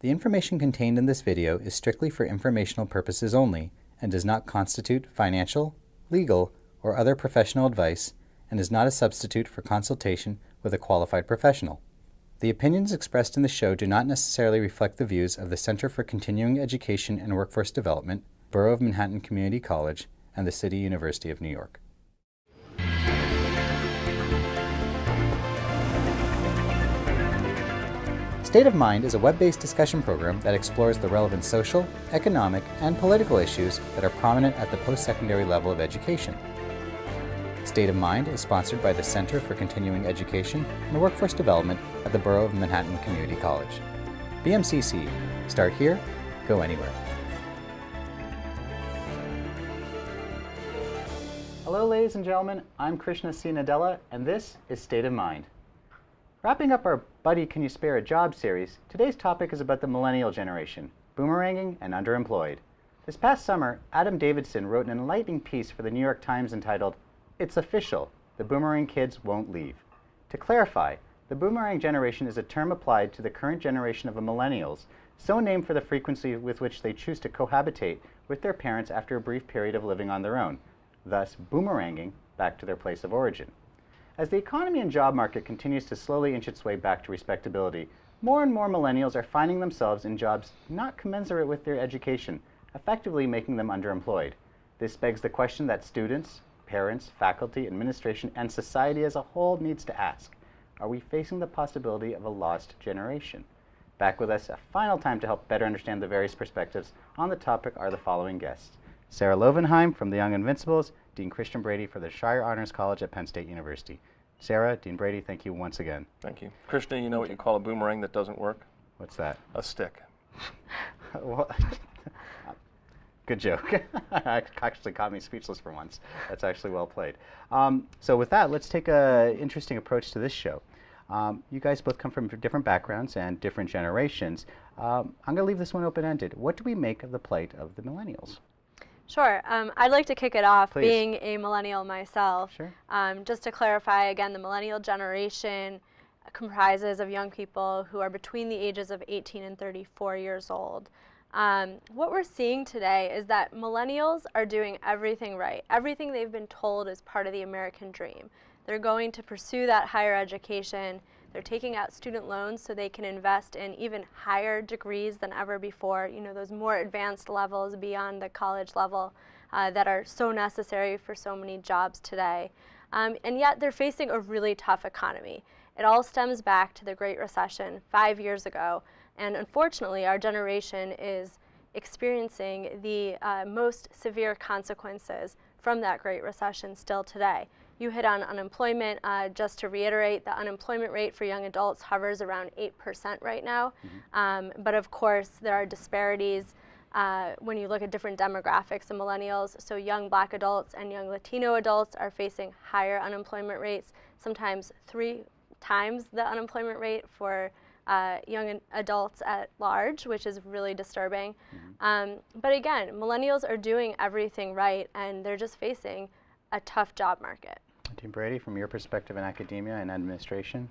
The information contained in this video is strictly for informational purposes only and does not constitute financial, legal, or other professional advice and is not a substitute for consultation with a qualified professional. The opinions expressed in the show do not necessarily reflect the views of the Center for Continuing Education and Workforce Development, Borough of Manhattan Community College, and the City University of New York. State of Mind is a web-based discussion program that explores the relevant social, economic, and political issues that are prominent at the post-secondary level of education. State of Mind is sponsored by the Center for Continuing Education and Workforce Development at the Borough of Manhattan Community College. BMCC. Start here, go anywhere. Hello ladies and gentlemen, I'm Krishna C. Nadella, and this is State of Mind. Wrapping up our Buddy Can You Spare a Job series, today's topic is about the millennial generation, boomeranging and underemployed. This past summer, Adam Davidson wrote an enlightening piece for the New York Times entitled, "It's Official, the Boomerang Kids Won't Leave." To clarify, the boomerang generation is a term applied to the current generation of millennials, so named for the frequency with which they choose to cohabitate with their parents after a brief period of living on their own, thus boomeranging back to their place of origin. As the economy and job market continues to slowly inch its way back to respectability, more and more millennials are finding themselves in jobs not commensurate with their education, effectively making them underemployed. This begs the question that students, parents, faculty, administration, and society as a whole needs to ask: are we facing the possibility of a lost generation? Back with us a final time to help better understand the various perspectives on the topic are the following guests: Sarah Lovenheim from the Young Invincibles, Dean Christian Brady for the Shire Honors College at Penn State University. Sarah, Dean Brady, thank you once again. Thank you. Krishna, you know what you call a boomerang that doesn't work? What's that? A stick. Well, good joke. Actually caught me speechless for once. That's actually well played. So with that, let's take an interesting approach to this show. You guys both come from different backgrounds and different generations. I'm going to leave this one open-ended. What do we make of the plight of the millennials? Sure. I'd like to kick it off, Please. being a millennial myself. Sure. Just to clarify, again, the millennial generation comprises of young people who are between the ages of 18 and 34 years old. What we're seeing today is that millennials are doing everything right. Everything they've been told is part of the American dream. They're going to pursue that higher education. They're taking out student loans so they can invest in even higher degrees than ever before, you know, those more advanced levels beyond the college level that are so necessary for so many jobs today. And yet they're facing a really tough economy. It all stems back to the Great Recession 5 years ago, and unfortunately our generation is experiencing the most severe consequences from that Great Recession still today. You hit on unemployment. Just to reiterate, the unemployment rate for young adults hovers around 8% right now. Mm-hmm. But of course, there are disparities when you look at different demographics of millennials. So young Black adults and young Latino adults are facing higher unemployment rates, sometimes 3 times the unemployment rate for young adults at large, which is really disturbing. Mm-hmm. But again, millennials are doing everything right, and they're just facing a tough job market. Dean Brady, from your perspective in academia and administration?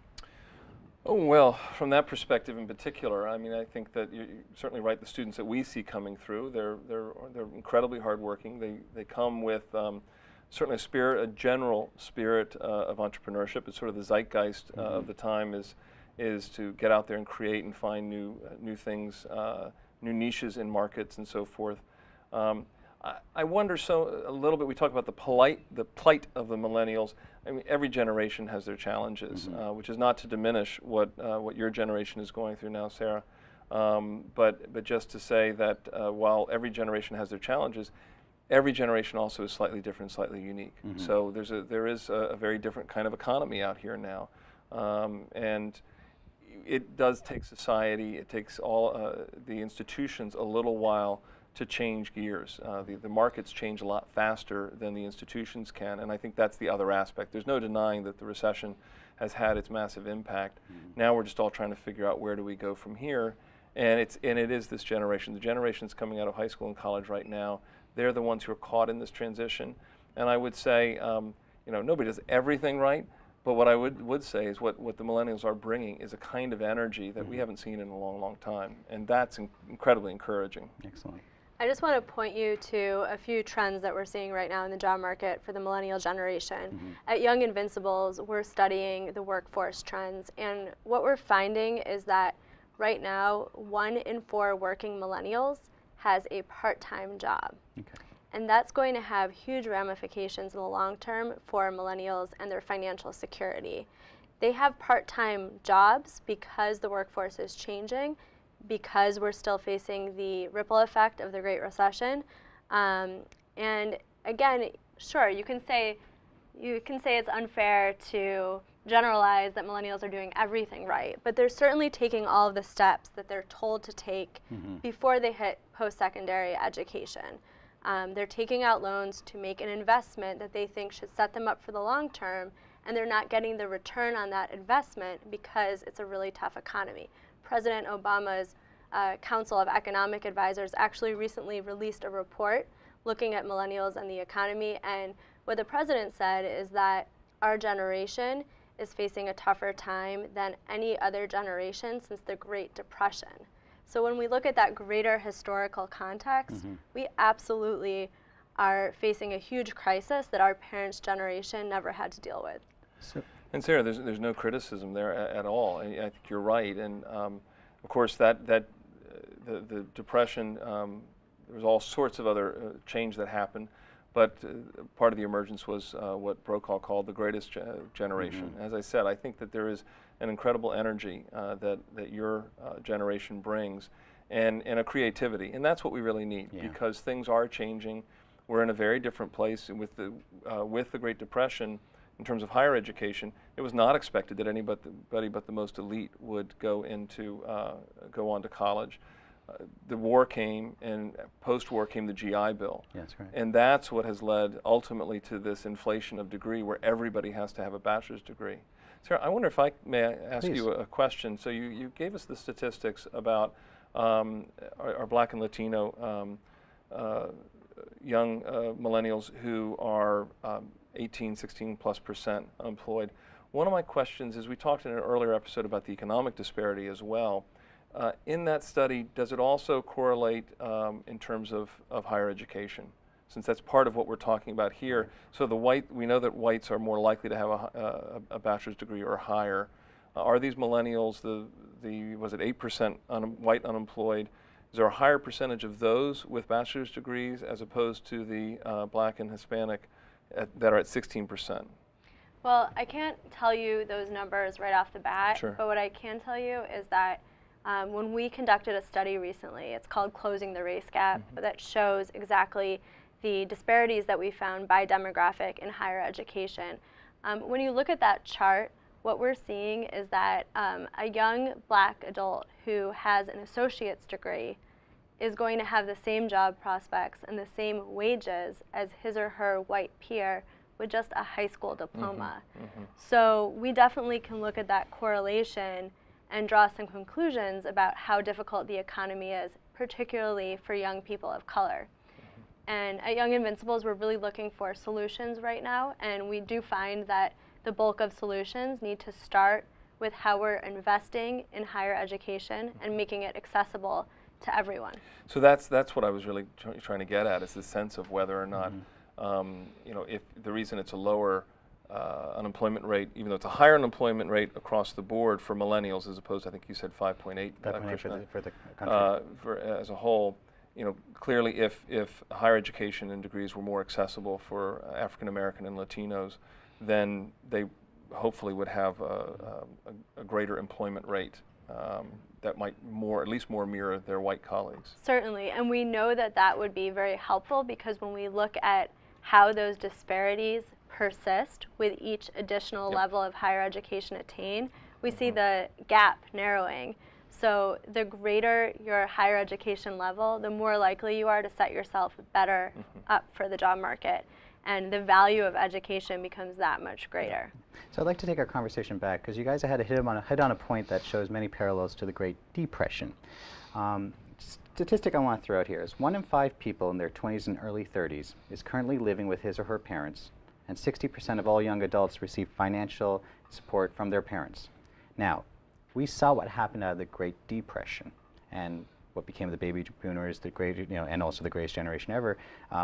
Oh, well, from that perspective in particular, I mean, I think that you're certainly right. The students that we see coming through, they're incredibly hardworking. They come with certainly a general spirit of entrepreneurship. It's sort of the zeitgeist of the time is to get out there and create and find new things, new niches in markets and so forth. I wonder a little bit. We talk about the plight of the millennials. I mean, every generation has their challenges, mm-hmm. Which is not to diminish what your generation is going through now, Sarah. But just to say that while every generation has their challenges, every generation also is slightly different, slightly unique. Mm-hmm. So there is a very different kind of economy out here now, and it does take society. It takes all the institutions a little while to change gears. The markets change a lot faster than the institutions can, and I think that's the other aspect. There's no denying that the recession has had its massive impact. Mm-hmm. Now we're just all trying to figure out where do we go from here, and it is this generation. The generations coming out of high school and college right now, they're the ones who are caught in this transition, and I would say, nobody does everything right, But what I would say is what the millennials are bringing is a kind of energy that we haven't seen in a long, long time. And that's incredibly encouraging. Excellent. I just want to point you to a few trends that we're seeing right now in the job market for the millennial generation. At Young Invincibles, we're studying the workforce trends. And what we're finding is that right now, 1 in 4 working millennials has a part-time job. Okay. And that's going to have huge ramifications in the long term for millennials and their financial security. They have part-time jobs because the workforce is changing, because we're still facing the ripple effect of the Great Recession. And again, sure, you can say it's unfair to generalize that millennials are doing everything right, but they're certainly taking all of the steps that they're told to take before they hit post-secondary education. They're taking out loans to make an investment that they think should set them up for the long term, and they're not getting the return on that investment because it's a really tough economy. President Obama's Council of Economic Advisors actually recently released a report looking at millennials and the economy, and what the president said is that our generation is facing a tougher time than any other generation since the Great Depression. So when we look at that greater historical context, we absolutely are facing a huge crisis that our parents' generation never had to deal with. And Sarah, there's no criticism there at all. I think you're right. And of course, the Depression, there was all sorts of other change that happened. But part of the emergence was what Brokaw called the greatest generation. As I said, I think that there is an incredible energy that your generation brings, and a creativity, and that's what we really need because things are changing. We're in a very different place, and with the Great Depression, in terms of higher education, it was not expected that anybody but the most elite would go on to college. The war came, and post-war came the GI Bill. Yeah, that's right. And that's what has led ultimately to this inflation of degree where everybody has to have a bachelor's degree. Sarah, I wonder if I may ask Please. you a question. So you gave us the statistics about our Black and Latino young millennials who are 18, 16+% unemployed. One of my questions is, we talked in an earlier episode about the economic disparity as well. In that study, does it also correlate in terms of higher education? Since that's part of what we're talking about here. So we know that whites are more likely to have a bachelor's degree or higher. Are these millennials, was it 8% white unemployed? Is there a higher percentage of those with bachelor's degrees as opposed to the Black and Hispanic that are at 16%? Well, I can't tell you those numbers right off the bat, Sure. But what I can tell you is that when we conducted a study recently, it's called Closing the Race Gap, that shows exactly the disparities that we found by demographic in higher education. When you look at that chart, what we're seeing is that a young Black adult who has an associate's degree is going to have the same job prospects and the same wages as his or her white peer with just a high school diploma. So we definitely can look at that correlation and draw some conclusions about how difficult the economy is, particularly for young people of color. And at Young Invincibles, we're really looking for solutions right now, and we do find that the bulk of solutions need to start with how we're investing in higher education and making it accessible to everyone. So that's what I was really trying to get at, is the sense of whether or not, if the reason it's a lower unemployment rate, even though it's a higher unemployment rate across the board for millennials, as opposed to, I think you said 5.8 for the country. As a whole. Clearly if higher education and degrees were more accessible for African American and Latinos, then they hopefully would have a greater employment rate that might at least more mirror their white colleagues. Certainly, and we know that that would be very helpful, because when we look at how those disparities persist with each additional level of higher education attained, we see the gap narrowing. So the greater your higher education level, the more likely you are to set yourself better up for the job market. And the value of education becomes that much greater. So I'd like to take our conversation back, because you guys had hit on a point that shows many parallels to the Great Depression. Statistic I want to throw out here is 1 in 5 people in their 20s and early 30s is currently living with his or her parents, and 60% of all young adults receive financial support from their parents. Now, we saw what happened out of the Great Depression and what became the baby boomers, the great, and also the greatest generation ever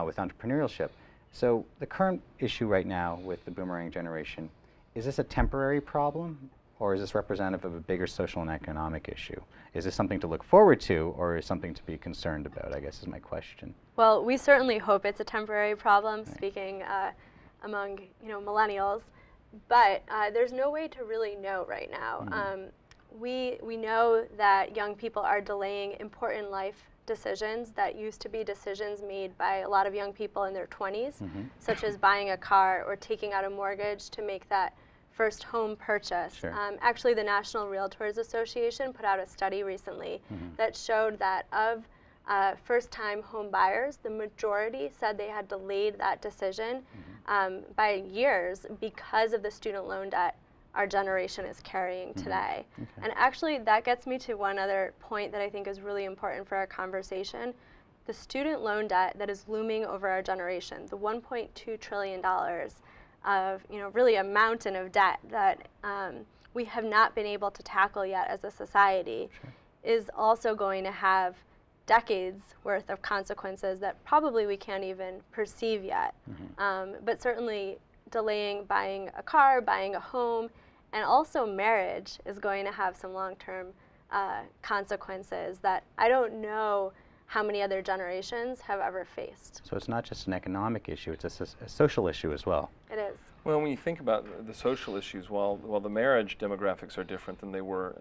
with entrepreneurship. So the current issue right now with the boomerang generation, is this a temporary problem, or is this representative of a bigger social and economic issue? Is this something to look forward to, or is something to be concerned about, I guess is my question. Well, we certainly hope it's a temporary problem, speaking among millennials, but there's no way to really know right now. We know that young people are delaying important life decisions that used to be decisions made by a lot of young people in their 20s, such as buying a car or taking out a mortgage to make that first home purchase. Sure. Actually, the National Realtors Association put out a study recently that showed that of first-time home buyers, the majority said they had delayed that decision by years because of the student loan debt our generation is carrying today. And actually, that gets me to one other point that I think is really important for our conversation. The student loan debt that is looming over our generation, the $1.2 trillion of, really a mountain of debt that we have not been able to tackle yet as a society, is also going to have decades worth of consequences that probably we can't even perceive yet. But certainly delaying buying a car, buying a home, and also marriage is going to have some long-term consequences that I don't know how many other generations have ever faced. So it's not just an economic issue, it's a social issue as well. It is. Well, when you think about the social issues, while the marriage demographics are different than they were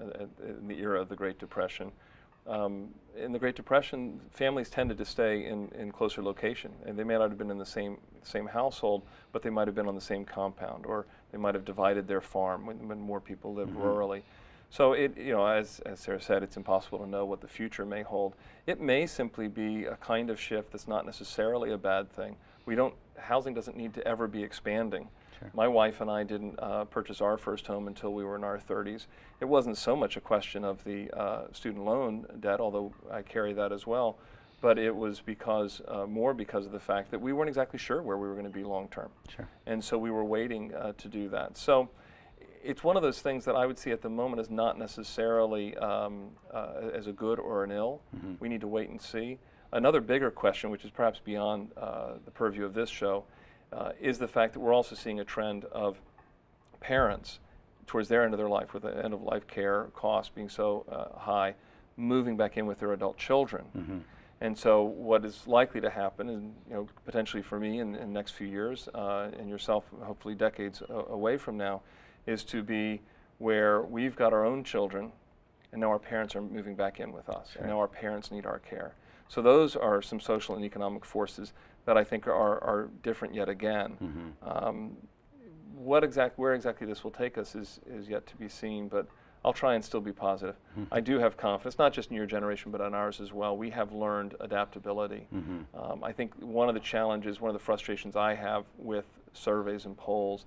in the era of the Great Depression, in the Great Depression, families tended to stay in closer location, and they may not have been in the same household, but they might have been on the same compound, or they might have divided their farm when more people lived rurally. So as Sarah said, it's impossible to know what the future may hold. It may simply be a kind of shift that's not necessarily a bad thing. Housing doesn't need to ever be expanding. Sure. My wife and I didn't purchase our first home until we were in our 30s. It wasn't so much a question of the student loan debt, although I carry that as well, but it was more because of the fact that we weren't exactly sure where we were going to be long term. Sure. And so we were waiting to do that. So it's one of those things that I would see at the moment as not necessarily as a good or an ill. We need to wait and see. Another bigger question, which is perhaps beyond the purview of this show, is the fact that we're also seeing a trend of parents towards their end of their life, with the end-of-life care costs being so high, moving back in with their adult children. And so what is likely to happen, and potentially for me in the next few years, and yourself hopefully decades away from now, is to be where we've got our own children, and now our parents are moving back in with us, and now our parents need our care. So those are some social and economic forces that I think are different yet again. Where exactly this will take us is yet to be seen, but I'll try and still be positive. I do have confidence, not just in your generation, but in ours as well. We have learned adaptability. I think one of the challenges, one of the frustrations I have with surveys and polls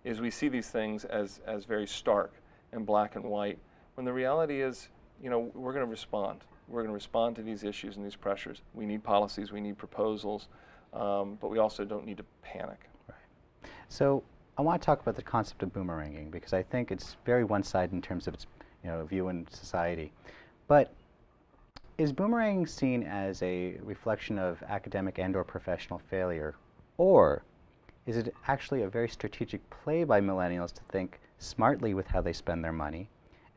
is we see these things as very stark and black and white, when the reality is, we're going to respond. We're going to respond to these issues and these pressures. We need policies, we need proposals, but we also don't need to panic. Right. So I want to talk about the concept of boomeranging, because I think it's very one-sided in terms of its view in society. But is boomeranging seen as a reflection of academic and/or professional failure, or is it actually a very strategic play by millennials to think smartly with how they spend their money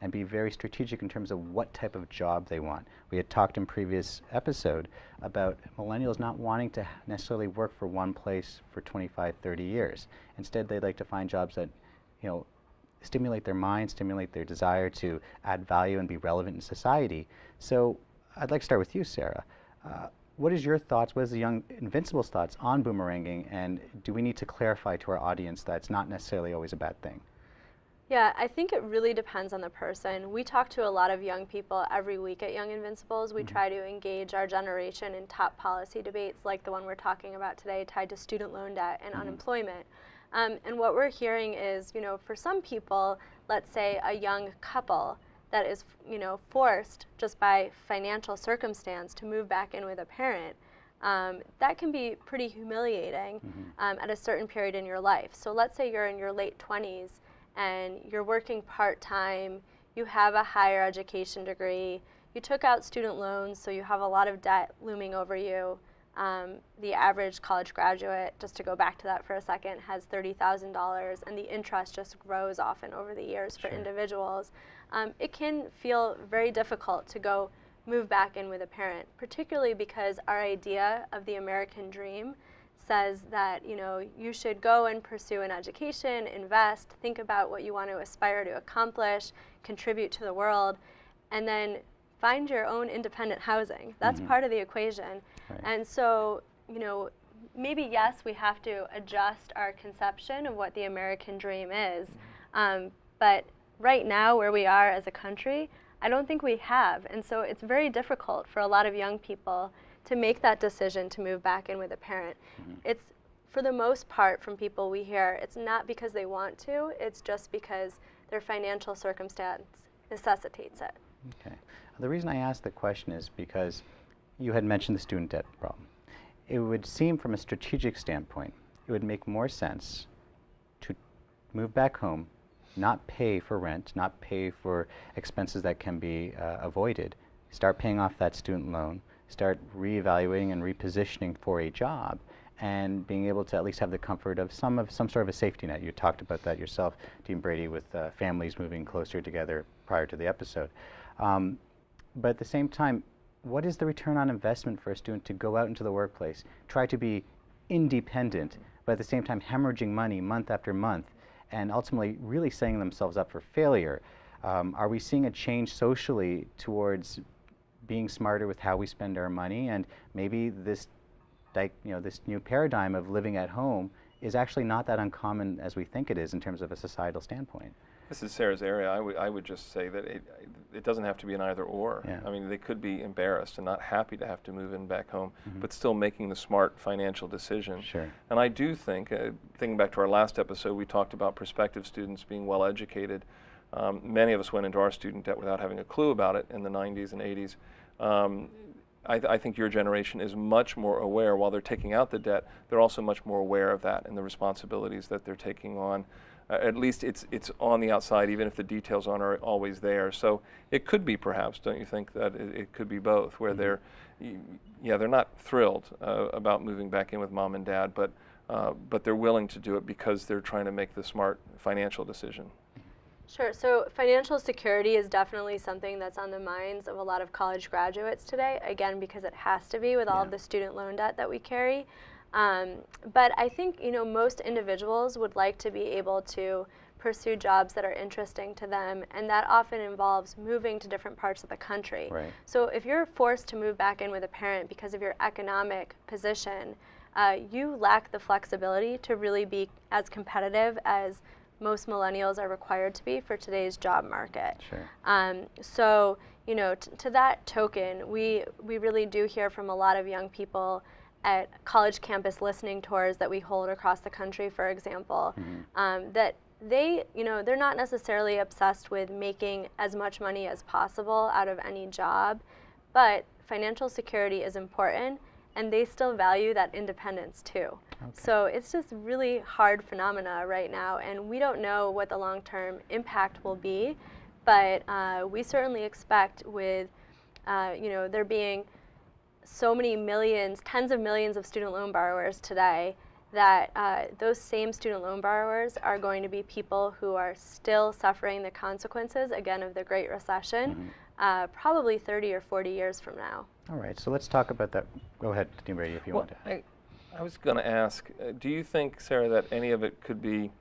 and be very strategic in terms of what type of job they want? We had talked in previous episode about millennials not wanting to necessarily work for one place for 25, 30 years. Instead, they'd like to find jobs that, stimulate their mind, stimulate their desire to add value and be relevant in society. So I'd like to start with you, Sarah. What is your thoughts, what is the young Invincibles' thoughts on boomeranging, and do we need to clarify to our audience that it's not necessarily always a bad thing? Yeah, I think it really depends on the person. We talk to a lot of young people every week at Young Invincibles. We try to engage our generation in top policy debates like the one we're talking about today, tied to student loan debt and unemployment. And what we're hearing is, for some people, let's say a young couple that is, forced just by financial circumstance to move back in with a parent, that can be pretty humiliating at a certain period in your life. So let's say you're in your late 20s and you're working part-time, you have a higher education degree, you took out student loans, so you have a lot of debt looming over you. The average college graduate, just to go back to that for a second, has $30,000, and the interest just grows often over the years for individuals. It can feel very difficult to go move back in with a parent, particularly because our idea of the American dream says that, you know, you should go and pursue an education, invest, think about what you want to aspire to accomplish, contribute to the world, and then find your own independent housing. That's part of the equation. Right. And so, you know, maybe yes, we have to adjust our conception of what the American dream is. But right now, where we are as a country, I don't think we have. And so it's very difficult for a lot of young people to make that decision to move back in with a parent. It's, for the most part, from people we hear, it's not because they want to, it's just because their financial circumstance necessitates it. Okay. The reason I asked the question is because you had mentioned the student debt problem. It would seem from a strategic standpoint, it would make more sense to move back home, not pay for rent, not pay for expenses that can be avoided, start paying off that student loan, start reevaluating and repositioning for a job, and being able to at least have the comfort of some sort of a safety net. You talked about that yourself, Dean Brady, with families moving closer together prior to the episode. But at the same time, what is the return on investment for a student to go out into the workplace, try to be independent, but at the same time hemorrhaging money month after month, and ultimately really setting themselves up for failure? Are we seeing a change socially towards being smarter with how we spend our money, and maybe this, this new paradigm of living at home is actually not that uncommon as we think it is in terms of a societal standpoint? This is Sarah's area. I would just say that it doesn't have to be an either or. Yeah. I mean, they could be embarrassed and not happy to have to move in back home, but still making the smart financial decision. Sure. And I do think, thinking back to our last episode, we talked about prospective students being well educated. Many of us went into our student debt without having a clue about it in the 90s and 80s. I think your generation is much more aware. While they're taking out the debt, they're also much more aware of that and the responsibilities that they're taking on. At least it's on the outside, even if the details aren't always there. So it could be, perhaps, don't you think, that it could be both, where they're not thrilled about moving back in with mom and dad, but they're willing to do it because they're trying to make the smart financial decision. Sure. So financial security is definitely something that's on the minds of a lot of college graduates today, again, because it has to be with all of the student loan debt that we carry. But I think, most individuals would like to be able to pursue jobs that are interesting to them, and that often involves moving to different parts of the country. Right. So if you're forced to move back in with a parent because of your economic position, you lack the flexibility to really be as competitive as most millennials are required to be for today's job market. Sure. So, to that token, we really do hear from a lot of young people at college campus listening tours that we hold across the country, for example, that they're not necessarily obsessed with making as much money as possible out of any job, but financial security is important, and they still value that independence too. Okay. So it's just really hard phenomena right now, and we don't know what the long-term impact will be, but we certainly expect with, there being so many millions, tens of millions of student loan borrowers today, that those same student loan borrowers are going to be people who are still suffering the consequences, again, of the Great Recession, probably 30 or 40 years from now. All right, so let's talk about that. Go ahead, Dean Brady, if you want to. I was going to ask, do you think, Sarah, that any of it could be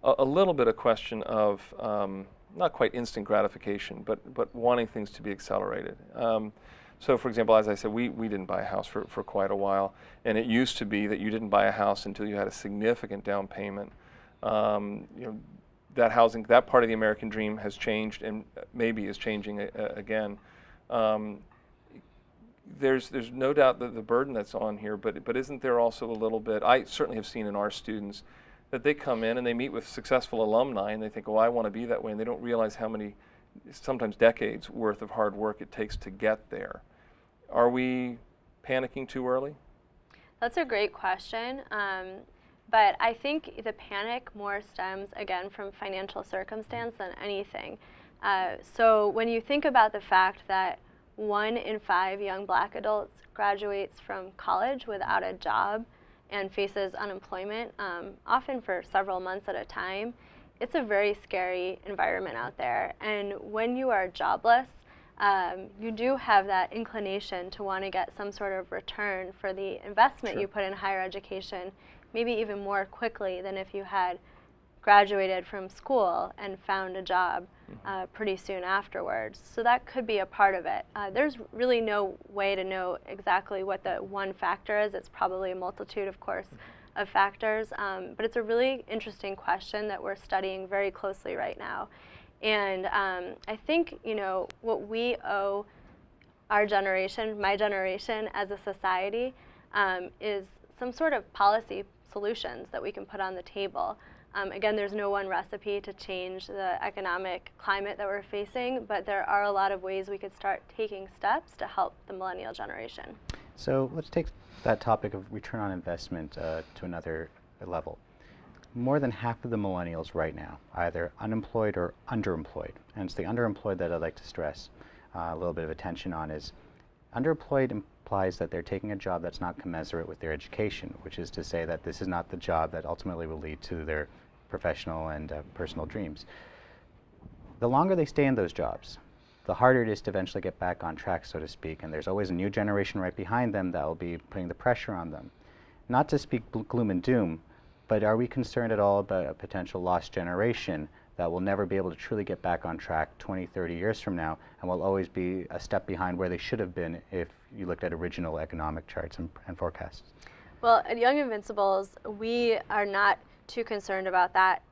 a little bit a question of not quite instant gratification, but wanting things to be accelerated? So, for example, as I said, we didn't buy a house for quite a while, and it used to be that you didn't buy a house until you had a significant down payment. That part of the American dream has changed, and maybe is changing again. There's no doubt that the burden that's on here, but isn't there also a little bit? I certainly have seen in our students that they come in and they meet with successful alumni, and they think, "Oh, I want to be that way," and they don't realize how many, sometimes decades worth of hard work it takes to get there. Are we panicking too early? That's a great question. But I think the panic more stems, again, from financial circumstance than anything. So when you think about the fact that 1 in 5 young Black adults graduates from college without a job and faces unemployment, often for several months at a time, it's a very scary environment out there. And when you are jobless, you do have that inclination to want to get some sort of return for the investment Sure. you put in higher education, maybe even more quickly than if you had graduated from school and found a job pretty soon afterwards. So that could be a part of it. There's really no way to know exactly what the one factor is. It's probably a multitude, of course, of factors. But it's a really interesting question that we're studying very closely right now. And I think, you know, what we owe our generation, my generation, as a society, is some sort of policy solutions that we can put on the table. Again, there's no one recipe to change the economic climate that we're facing, but there are a lot of ways we could start taking steps to help the millennial generation. So let's take that topic of return on investment to another level. More than half of the millennials right now either unemployed or underemployed. And it's the underemployed that I'd like to stress a little bit of attention on. Is underemployed implies that they're taking a job that's not commensurate with their education, which is to say that this is not the job that ultimately will lead to their professional and personal dreams. The longer they stay in those jobs, the harder it is to eventually get back on track, so to speak, and there's always a new generation right behind them that will be putting the pressure on them. Not to speak gloom and doom, but are we concerned at all about a potential lost generation that will never be able to truly get back on track 20, 30 years from now, and will always be a step behind where they should have been if you looked at original economic charts and forecasts? Well, at Young Invincibles, we are not too concerned about that,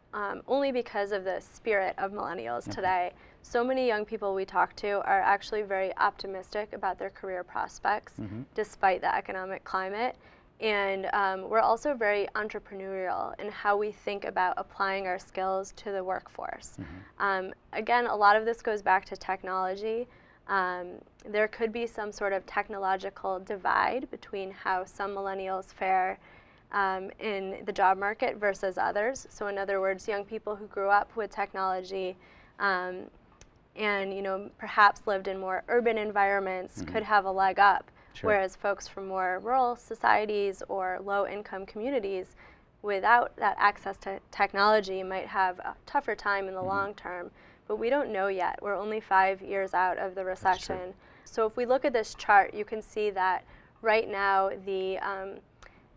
only because of the spirit of millennials today. So many young people we talk to are actually very optimistic about their career prospects, despite the economic climate. And we're also very entrepreneurial in how we think about applying our skills to the workforce. Again, a lot of this goes back to technology. There could be some sort of technological divide between how some millennials fare in the job market versus others. So in other words, young people who grew up with technology and, you know, perhaps lived in more urban environments could have a leg up. Sure. Whereas folks from more rural societies or low-income communities without that access to technology might have a tougher time in the long term. But we don't know yet. We're only 5 years out of the recession. So if we look at this chart, you can see that right now the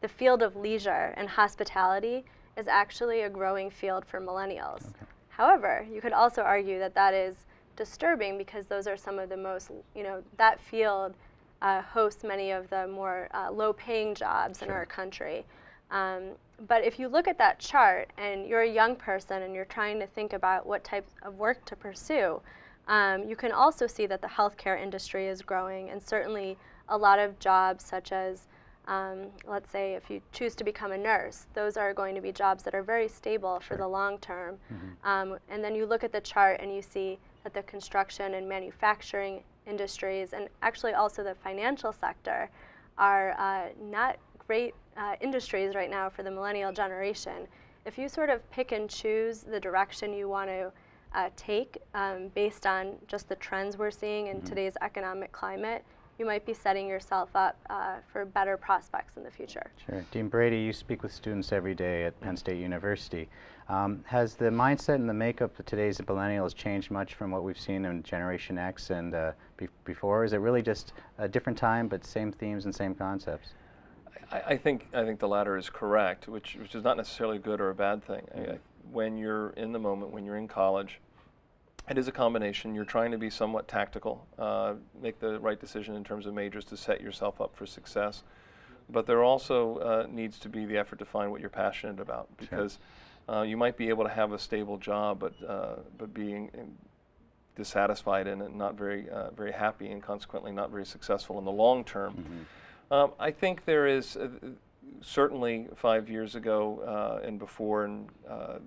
field of leisure and hospitality is actually a growing field for millennials. However, you could also argue that that is disturbing because those are some of the most, you know, that field hosts many of the more low-paying jobs in our country. But if you look at that chart and you're a young person and you're trying to think about what type of work to pursue, you can also see that the healthcare industry is growing, and certainly a lot of jobs such as, let's say if you choose to become a nurse, those are going to be jobs that are very stable for the long term. And then you look at the chart and you see that the construction and manufacturing industries, and actually also the financial sector, are not great industries right now for the millennial generation. If you sort of pick and choose the direction you want to take based on just the trends we're seeing in today's economic climate, you might be setting yourself up for better prospects in the future. Sure. Dean Brady, you speak with students every day at Penn State University. Has the mindset and the makeup of today's millennials changed much from what we've seen in Generation X and before? Is it really just a different time but same themes and same concepts? I think the latter is correct, which is not necessarily a good or a bad thing. When you're in the moment, when you're in college, it is a combination. You're trying to be somewhat tactical, make the right decision in terms of majors to set yourself up for success. But there also needs to be the effort to find what you're passionate about, because you might be able to have a stable job, but being dissatisfied in it, not very happy, and consequently not very successful in the long term. I think there is certainly 5 years ago and before,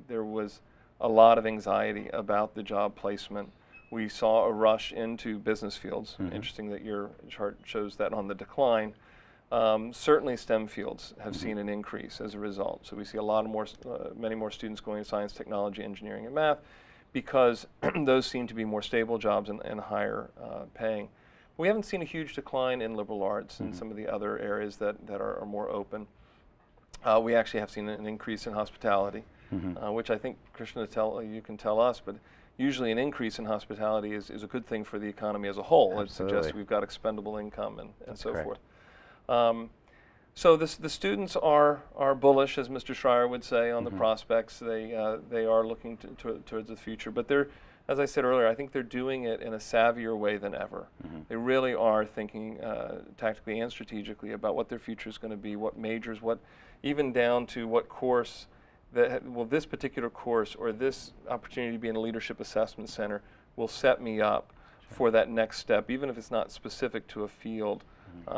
there was a lot of anxiety about the job placement. We saw a rush into business fields. Interesting that your chart shows that on the decline. Certainly STEM fields have seen an increase as a result. So we see a lot of many more students going to science, technology, engineering, and math, because those seem to be more stable jobs and higher paying. We haven't seen a huge decline in liberal arts and some of the other areas that are more open. We actually have seen an increase in hospitality, which I think, Krishna, you can tell us, but usually an increase in hospitality is a good thing for the economy as a whole. Absolutely. It suggests we've got expendable income and so forth. So the students are bullish, as Mr. Schreier would say, on the prospects. They are looking towards the future, but they're, as I said earlier, I think they're doing it in a savvier way than ever. They really are thinking tactically and strategically about what their future is going to be, what majors, even down to what course, this particular course or this opportunity to be in a leadership assessment center will set me up for that next step, even if it's not specific to a field.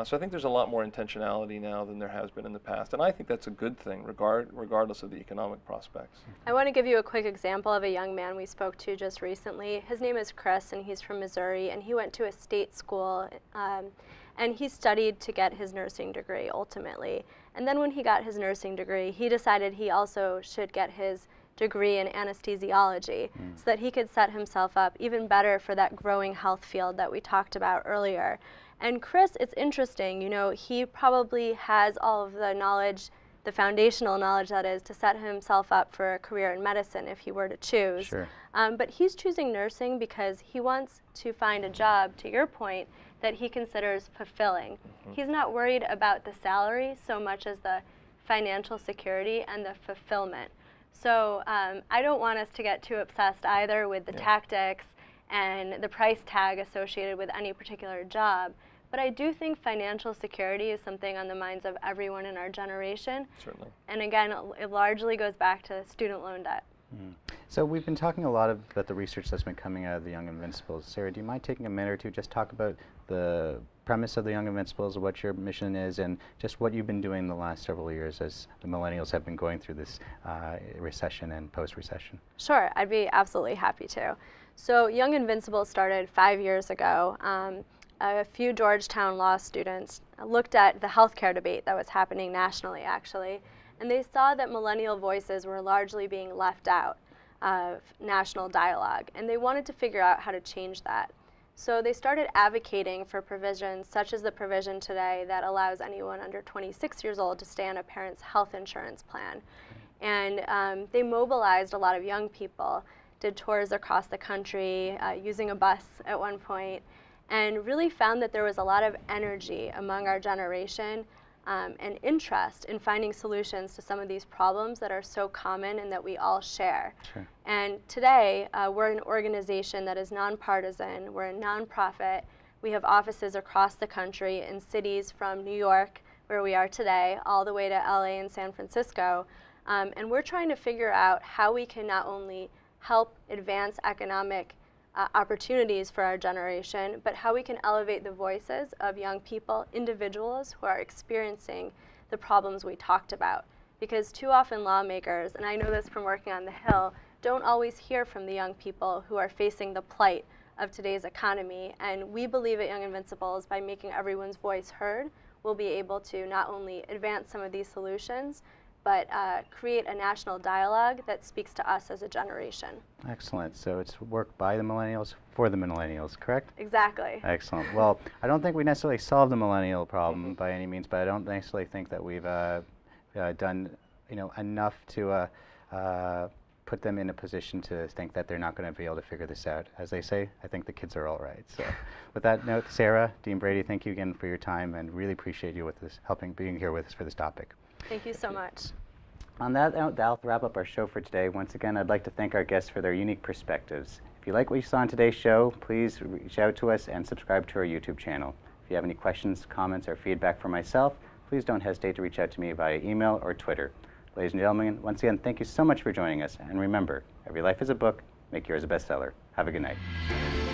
So I think there's a lot more intentionality now than there has been in the past, and I think that's a good thing, regardless of the economic prospects. I want to give you a quick example of a young man we spoke to just recently. His name is Chris, and he's from Missouri, and he went to a state school, and he studied to get his nursing degree ultimately. And then when he got his nursing degree, he decided he also should get his degree in anesthesiology so that he could set himself up even better for that growing health field that we talked about earlier. And Chris, it's interesting, you know, he probably has all of the knowledge, the foundational knowledge that is, to set himself up for a career in medicine if he were to choose. Sure. But he's choosing nursing because he wants to find a job, to your point, that he considers fulfilling. He's not worried about the salary so much as the financial security and the fulfillment. So I don't want us to get too obsessed either with the tactics and the price tag associated with any particular job. But I do think financial security is something on the minds of everyone in our generation. Certainly. And again, it largely goes back to student loan debt. So we've been talking a lot about the research that's been coming out of the Young Invincibles. Sarah, do you mind taking a minute or two, just talk about the premise of the Young Invincibles, what your mission is, and just what you've been doing the last several years as the millennials have been going through this recession and post-recession? Sure, I'd be absolutely happy to. So Young Invincibles started 5 years ago. A few Georgetown law students looked at the healthcare debate that was happening nationally, actually, and they saw that millennial voices were largely being left out of national dialogue, and they wanted to figure out how to change that. So they started advocating for provisions such as the provision today that allows anyone under 26 years old to stay on a parent's health insurance plan. And they mobilized a lot of young people, did tours across the country, using a bus at one point, and really found that there was a lot of energy among our generation and interest in finding solutions to some of these problems that are so common and that we all share. Sure. And today, we're an organization that is nonpartisan. We're a nonprofit. We have offices across the country in cities from New York, where we are today, all the way to LA and San Francisco. And we're trying to figure out how we can not only help advance economic opportunities for our generation, but how we can elevate the voices of young people, individuals who are experiencing the problems we talked about. Because too often lawmakers, and I know this from working on the Hill, don't always hear from the young people who are facing the plight of today's economy. And we believe at Young Invincibles, by making everyone's voice heard, we'll be able to not only advance some of these solutions, but create a national dialogue that speaks to us as a generation. Excellent. So it's work by the millennials for the millennials, correct? Exactly. Excellent. Well, I don't think we necessarily solved the millennial problem by any means, but I don't necessarily think that we've done enough to put them in a position to think that they're not going to be able to figure this out. As they say, I think the kids are all right. So with that note, Sarah, Dean Brady, thank you again for your time, and really appreciate you with this, being here with us for this topic. Thank you so much. On that note, that'll wrap up our show for today. Once again, I'd like to thank our guests for their unique perspectives. If you like what you saw on today's show, please reach out to us and subscribe to our YouTube channel. If you have any questions, comments, or feedback for myself, please don't hesitate to reach out to me via email or Twitter. Ladies and gentlemen, once again, thank you so much for joining us. And remember, every life is a book. Make yours a bestseller. Have a good night.